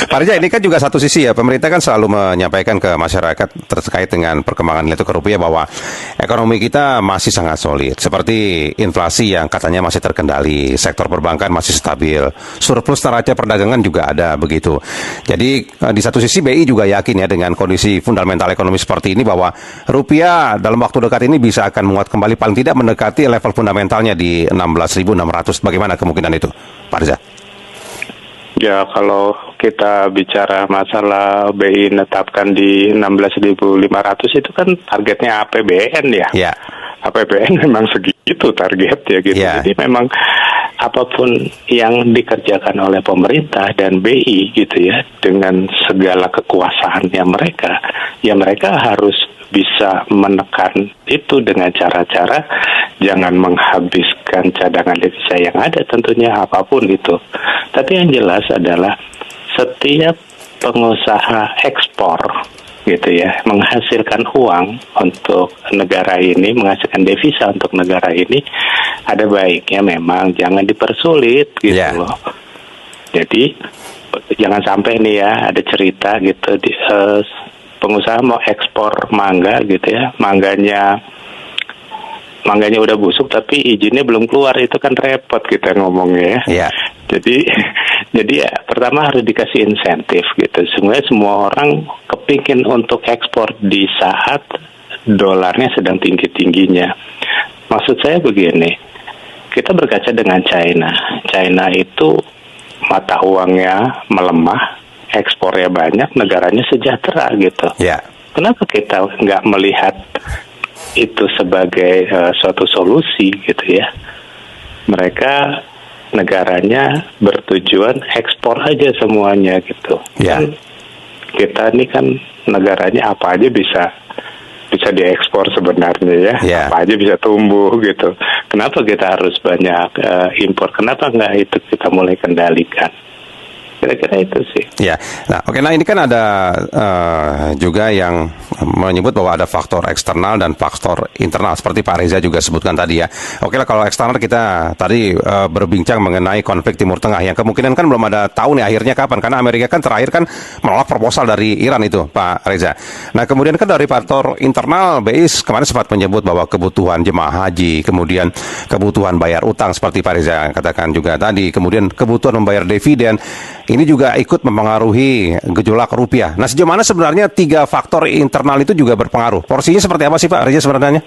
Pak Reza, ini kan juga satu sisi ya, pemerintah kan selalu menyampaikan ke masyarakat terkait dengan perkembangan nilai tukar rupiah bahwa ekonomi kita masih sangat solid. Seperti inflasi yang katanya masih terkendali, sektor perbankan masih stabil, surplus neraca perdagangan juga ada begitu. Jadi di satu sisi BI juga yakin ya dengan kondisi fundamental ekonomi seperti ini bahwa rupiah dalam waktu dekat ini bisa akan menguat kembali, paling tidak mendekati level fundamentalnya di 16.600. Bagaimana kemungkinan itu, Pak Reza? Ya, kalau kita bicara masalah BI menetapkan di 16.500 itu kan targetnya APBN ya. Ya. APBN memang segitu target ya gitu. Ya. Jadi memang apapun yang dikerjakan oleh pemerintah dan BI gitu ya, dengan segala kekuasaannya mereka, ya mereka harus bisa menekan itu dengan cara-cara jangan menghabiskan cadangan devisa yang ada tentunya apapun itu. Tapi yang jelas adalah setiap pengusaha ekspor gitu ya, menghasilkan uang untuk negara ini, menghasilkan devisa untuk negara ini, ada baiknya memang jangan dipersulit gitu loh. Jadi jangan sampai nih ya ada cerita gitu pengusaha mau ekspor mangga gitu ya, mangganya udah busuk tapi izinnya belum keluar, itu kan repot kita ngomongnya ya. Yeah. Jadi ya pertama harus dikasih insentif gitu. Sebenarnya semua orang kepingin untuk ekspor di saat dolarnya sedang tinggi-tingginya. Maksud saya begini, kita berkaca dengan China. China itu mata uangnya melemah, ekspornya banyak, negaranya sejahtera gitu. Yeah. Kenapa kita nggak melihat itu sebagai suatu solusi gitu ya? Mereka negaranya bertujuan ekspor aja semuanya gitu. Yeah. Kan kita ini kan negaranya apa aja bisa diekspor sebenarnya ya. Yeah. Apa aja bisa tumbuh gitu. Kenapa kita harus banyak impor? Kenapa nggak itu kita mulai kendalikan? Kira-kira itu sih. Ya, nah oke, nah ini kan ada juga yang menyebut bahwa ada faktor eksternal dan faktor internal, seperti Pak Reza juga sebutkan tadi ya. Oke lah, kalau eksternal kita tadi berbincang mengenai konflik Timur Tengah yang kemungkinan kan belum ada tahu nih akhirnya kapan, karena Amerika kan terakhir kan menolak proposal dari Iran itu, Pak Reza. Nah kemudian kan dari faktor internal, BI kemarin sempat menyebut bahwa kebutuhan jemaah haji, kemudian kebutuhan bayar utang seperti Pak Reza katakan juga tadi, kemudian kebutuhan membayar dividen, ini juga ikut mempengaruhi gejolak rupiah. Nah, sejauh mana sebenarnya tiga faktor internal itu juga berpengaruh? Porsinya seperti apa sih Pak Reza sebenarnya?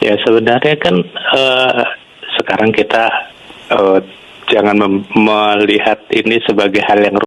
Ya sebenarnya kan sekarang kita jangan melihat ini sebagai hal yang